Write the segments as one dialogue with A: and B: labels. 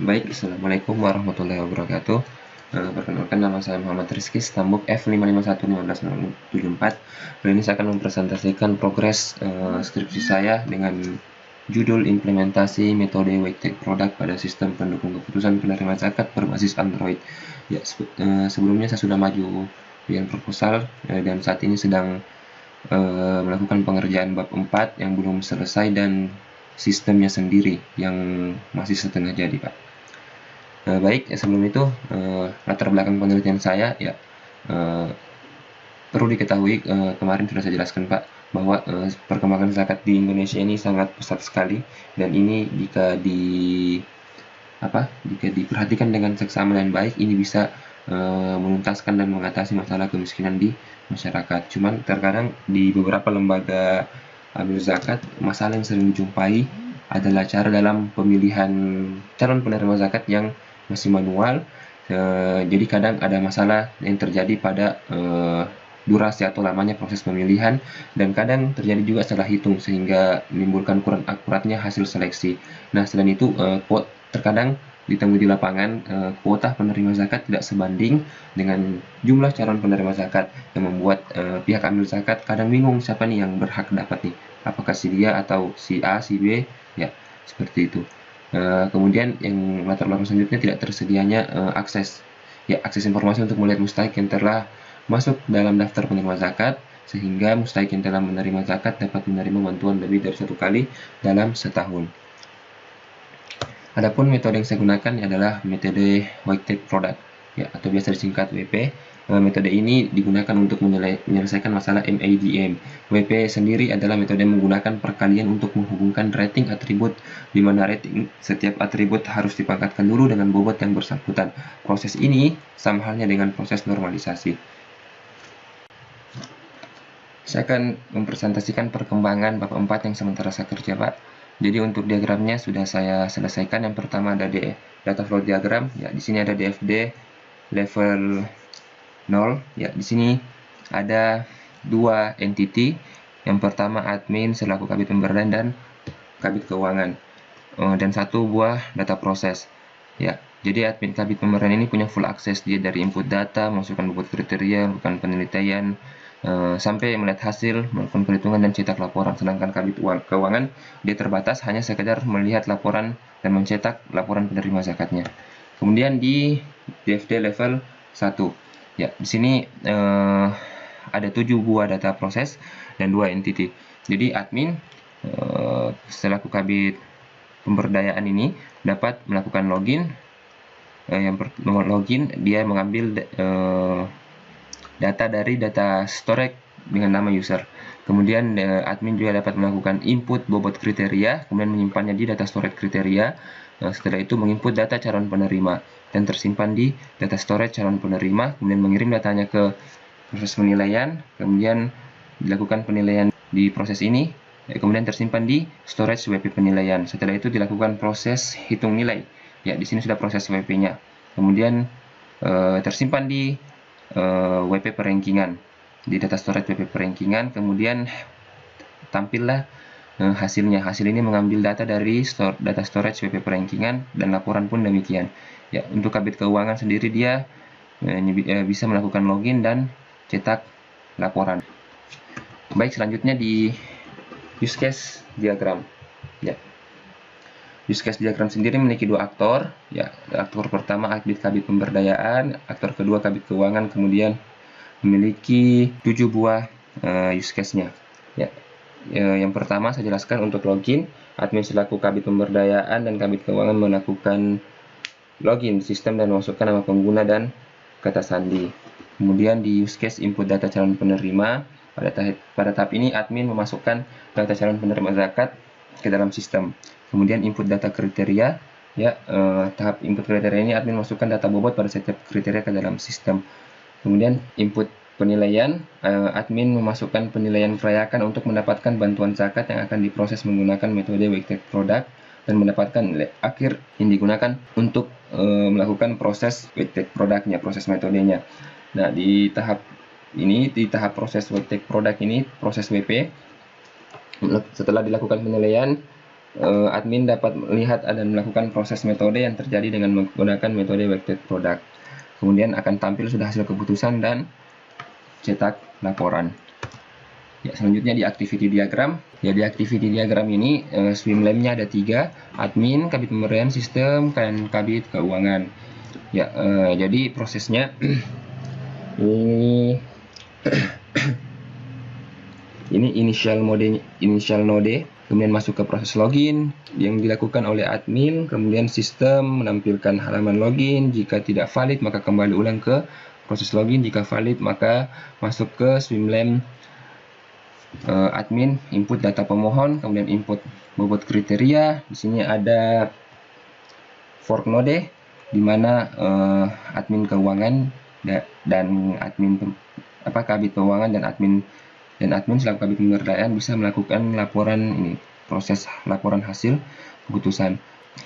A: Baik, Assalamualaikum warahmatullahi wabarakatuh. Perkenalkan, nama saya Muhammad Rizky, stambuk F5511574. Kali ini saya akan mempresentasikan progres skripsi saya dengan judul implementasi metode Wake Product pada sistem pendukung keputusan penerima zakat berbasis Android. Ya, sebelumnya saya sudah maju ujian proposal dan saat ini sedang melakukan pengerjaan bab 4 yang belum selesai dan sistemnya sendiri yang masih setengah jadi, Pak. Baik, sebelum itu latar belakang penelitian saya ya perlu diketahui, kemarin sudah saya jelaskan, Pak, bahwa perkembangan zakat di Indonesia ini sangat pesat sekali, dan ini jika diperhatikan dengan seksama dan baik, ini bisa menuntaskan dan mengatasi masalah kemiskinan di masyarakat. Cuman terkadang di beberapa lembaga amil zakat, masalah yang sering dijumpai adalah cara dalam pemilihan calon penerima zakat yang masih manual. Jadi kadang ada masalah yang terjadi pada durasi atau lamanya proses pemilihan, dan kadang terjadi juga salah hitung sehingga menimbulkan kurang akuratnya hasil seleksi. Nah, selain itu terkadang ditemui di lapangan kuota penerima zakat tidak sebanding dengan jumlah calon penerima zakat, yang membuat pihak amil zakat kadang bingung siapa nih yang berhak dapat nih, apakah si dia atau si A, si B, ya seperti itu. Kemudian yang latar belakang selanjutnya, tidak tersedianya akses informasi untuk melihat mustahik yang telah masuk dalam daftar penerima zakat, sehingga mustahik yang telah menerima zakat dapat menerima bantuan lebih dari 1 kali dalam setahun. Adapun metode yang saya gunakan adalah metode Wake Product, ya, atau biasa disingkat WP. Metode ini digunakan untuk menyelesaikan masalah MADM. WP sendiri adalah metode menggunakan perkalian untuk menghubungkan rating atribut, di mana rating setiap atribut harus dipangkatkan dulu dengan bobot yang bersangkutan. Proses ini sama halnya dengan proses normalisasi. Saya akan mempresentasikan perkembangan bab 4 yang sementara saya kerja, Pak. Jadi untuk diagramnya sudah saya selesaikan. Yang pertama ada data flow diagram. Ya, di sini ada DFD level 0. Ya, di sini ada 2 entity. Yang pertama admin selaku kabit pemberdayaan dan kabit keuangan. Dan 1 buah data proses. Ya, jadi admin kabit pemberdayaan ini punya full akses. Dia dari input data, masukkan bobot kriteria, melakukan penelitian, sampai melihat hasil, melakukan perhitungan dan cetak laporan. Sedangkan kabit keuangan dia terbatas, hanya sekedar melihat laporan dan mencetak laporan penerima zakatnya. Kemudian di DFD level 1, ya, di sini ada 7 buah data proses dan 2 entity. Jadi admin selaku kabit pemberdayaan ini dapat melakukan login. Login, dia mengambil data dari data storage dengan nama user. Kemudian admin juga dapat melakukan input bobot kriteria, kemudian menyimpannya di data storage kriteria. Setelah itu menginput data calon penerima dan tersimpan di data storage calon penerima, kemudian mengirim datanya ke proses penilaian, kemudian dilakukan penilaian di proses ini, kemudian tersimpan di storage WP penilaian. Setelah itu dilakukan proses hitung nilai. Ya, di sini sudah proses WP-nya. Kemudian tersimpan di WP perankingan, di data storage WP perankingan. Kemudian tampillah hasilnya. Hasil ini mengambil data dari data storage WP perankingan, dan laporan pun demikian. Ya, untuk kabit keuangan sendiri dia bisa melakukan login dan cetak laporan. Baik, selanjutnya di use case diagram. Ya, use case diagram sendiri memiliki 2 aktor. Ya, aktor pertama kabit pemberdayaan, aktor kedua kabit keuangan, kemudian memiliki 7 buah use case-nya. Ya, yang pertama saya jelaskan untuk login. Admin selaku kabit pemberdayaan dan kabit keuangan melakukan login sistem dan memasukkan nama pengguna dan kata sandi. Kemudian di use case input data calon penerima, pada tahap ini admin memasukkan data calon penerima zakat ke dalam sistem. Kemudian input data kriteria. Ya, tahap input kriteria ini admin masukkan data bobot pada setiap kriteria ke dalam sistem. Kemudian input penilaian, admin memasukkan penilaian kelayakan untuk mendapatkan bantuan zakat yang akan diproses menggunakan metode Wake Product, dan mendapatkan nilai akhir yang digunakan untuk melakukan proses Wake Product-nya, proses metodenya. Nah, di tahap proses Wake Product ini, proses WP, setelah dilakukan penilaian, admin dapat melihat dan melakukan proses metode yang terjadi dengan menggunakan metode weighted product. Kemudian akan tampil sudah hasil keputusan dan cetak laporan. Ya, selanjutnya di activity diagram. Ya, di activity diagram ini swim lane-nya ada 3, admin, kabit pemberdayaan sistem, dan kabit keuangan. Ya, jadi prosesnya ini initial node, kemudian masuk ke proses login yang dilakukan oleh admin, kemudian sistem menampilkan halaman login. Jika tidak valid maka kembali ulang ke proses login, jika valid maka masuk ke swim lane admin, input data pemohon, kemudian input bobot kriteria. Di sini ada fork node di mana admin keuangan dan admin kabit keuangan dan admin selaku kabit pemberdayaan bisa melakukan laporan ini, proses laporan hasil keputusan.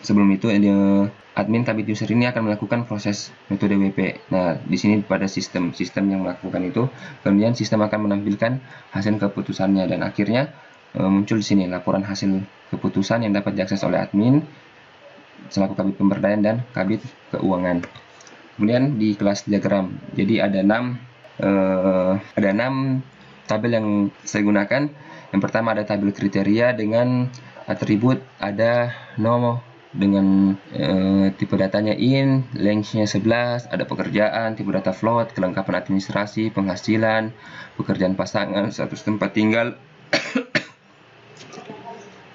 A: Sebelum itu admin kabit user ini akan melakukan proses metode WP. Nah, di sini pada sistem yang melakukan itu, kemudian sistem akan menampilkan hasil keputusannya dan akhirnya muncul di sini laporan hasil keputusan yang dapat diakses oleh admin selaku kabit pemberdayaan dan kabit keuangan. Kemudian di kelas diagram, jadi ada 6 tabel yang saya gunakan. Yang pertama ada tabel kriteria dengan atribut, ada nomor dengan tipe datanya in, length-nya 11, ada pekerjaan, tipe data float, kelengkapan administrasi, penghasilan, pekerjaan pasangan, status tempat tinggal,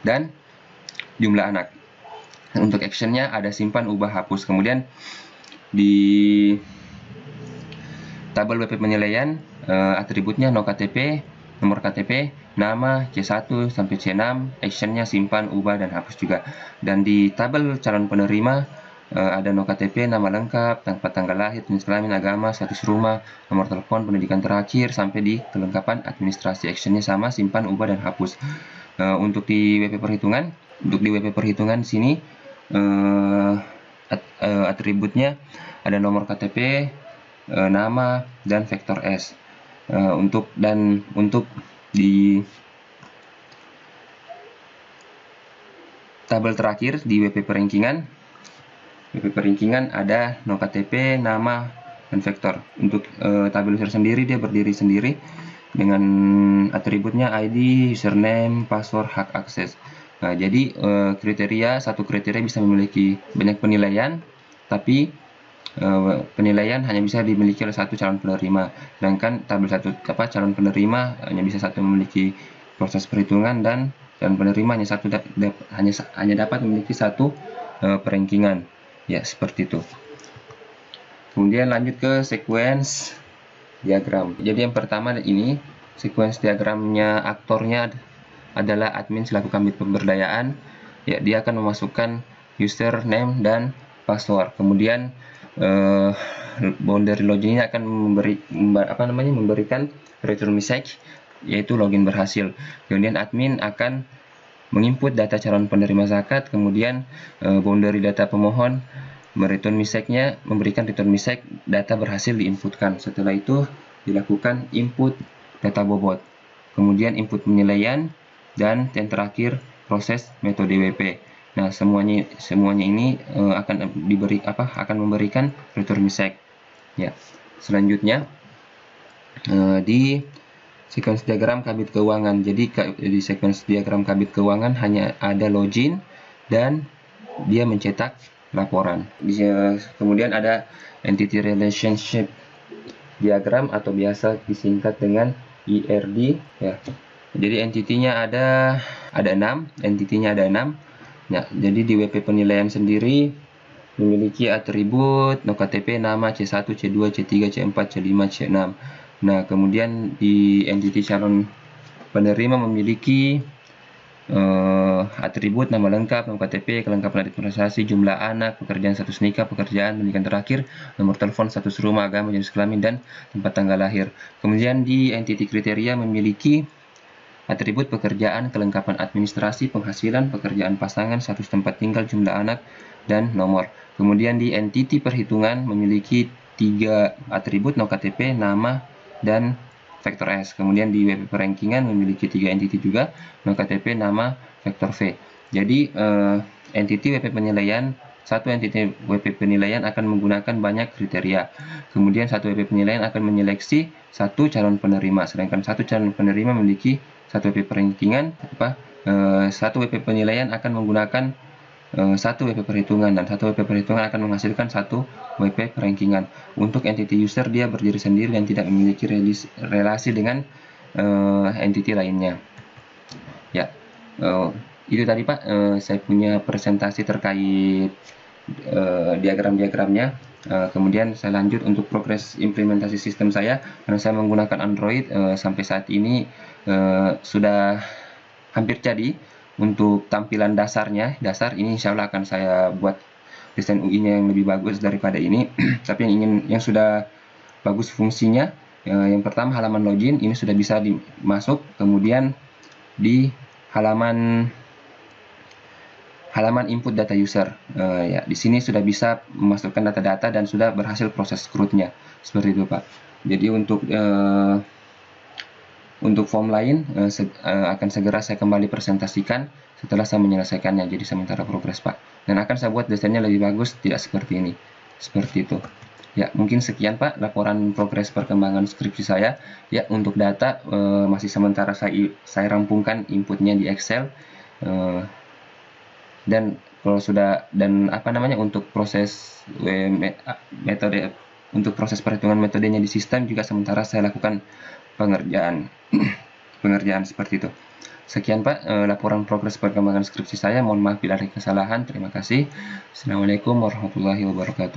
A: dan jumlah anak. Untuk actionnya ada simpan, ubah, hapus. Kemudian di tabel WP penilaian atributnya no KTP, nomor KTP, nama C1 sampai C6, actionnya simpan, ubah, dan hapus juga. Dan di tabel calon penerima ada no KTP, nama lengkap, tanggal lahir, jenis kelamin, agama, status rumah, nomor telepon, pendidikan terakhir, sampai di kelengkapan administrasi. Actionnya sama, simpan, ubah, dan hapus. Untuk di WP perhitungan sini atributnya ada nomor KTP, nama, dan vektor S. Untuk di tabel terakhir di WP perankingan ada no KTP, nama, dan vektor. Untuk tabel user sendiri dia berdiri sendiri dengan atributnya ID, username, password, hak akses. Nah, jadi satu kriteria bisa memiliki banyak penilaian, tapi penilaian hanya bisa dimiliki oleh satu calon penerima. Sedangkan tabel calon penerima hanya bisa satu memiliki proses perhitungan, dan calon penerima hanya dapat memiliki satu perankingan. Ya, seperti itu. Kemudian lanjut ke sequence diagram. Jadi yang pertama ini sequence diagramnya, aktornya adalah admin selaku kabit pemberdayaan. Ya, dia akan memasukkan username dan password. Kemudian boundary login ini akan memberikan return message, yaitu login berhasil. Kemudian admin akan menginput data calon penerima zakat, kemudian boundary data pemohon mereturn message-nya, memberikan return message data berhasil diinputkan. Setelah itu dilakukan input data bobot, kemudian input penilaian, dan yang terakhir proses metode WP. Nah, semuanya ini akan memberikan return message. Ya. Selanjutnya di sequence diagram kabit keuangan. Jadi di sequence diagram kabit keuangan hanya ada login dan dia mencetak laporan. Kemudian ada entity relationship diagram atau biasa disingkat dengan ERD, ya. Jadi entitinya ada 6. Ya, jadi di WP penilaian sendiri memiliki atribut no KTP, nama, C1, C2, C3, C4, C5, C6. Nah, kemudian di entity calon penerima memiliki atribut nama lengkap, nomor KTP, kelengkapan administrasi, jumlah anak, pekerjaan, status nikah, pekerjaan, pendidikan terakhir, nomor telepon, status rumah, agama, jenis kelamin, dan tempat tanggal lahir. Kemudian di entity kriteria memiliki atribut pekerjaan, kelengkapan administrasi, penghasilan, pekerjaan pasangan, status tempat tinggal, jumlah anak, dan nomor. Kemudian di entity perhitungan memiliki 3 atribut, no KTP, nama, dan vektor S. Kemudian di WP perankingan memiliki 3 entity juga, no KTP, nama, vektor V. Jadi entity WP penilaian, satu entity WP penilaian akan menggunakan banyak kriteria. Kemudian satu WP penilaian akan menyeleksi satu calon penerima, sedangkan satu calon penerima memiliki satu WP perankingan. Satu WP penilaian akan menggunakan satu WP perhitungan, dan satu WP perhitungan akan menghasilkan satu WP perankingan. Untuk entity user dia berdiri sendiri dan tidak memiliki relasi dengan entity lainnya. Ya, itu tadi Pak, saya punya presentasi terkait diagram-diagramnya. Kemudian saya lanjut untuk progres implementasi sistem saya, karena saya menggunakan Android. Sampai saat ini sudah hampir jadi. Untuk tampilan dasar ini insya Allah akan saya buat desain UI-nya yang lebih bagus daripada ini. Tapi yang sudah bagus fungsinya, yang pertama halaman login ini sudah bisa dimasuk, kemudian di halaman input data user, ya di sini sudah bisa memasukkan data-data dan sudah berhasil proses CRUD-nya, seperti itu Pak. Jadi untuk form lain akan segera saya kembali presentasikan setelah saya menyelesaikannya. Jadi sementara progres Pak, dan akan saya buat desainnya lebih bagus, tidak seperti ini, seperti itu. Ya, mungkin sekian Pak laporan progres perkembangan skripsi saya. Ya, untuk data masih sementara saya rampungkan inputnya di Excel, dan kalau sudah, dan untuk proses metode, untuk proses perhitungan metodenya di sistem juga sementara saya lakukan pengerjaan seperti itu. Sekian Pak laporan progres perkembangan skripsi saya. Mohon maaf bila ada kesalahan. Terima kasih. Assalamualaikum warahmatullahi wabarakatuh.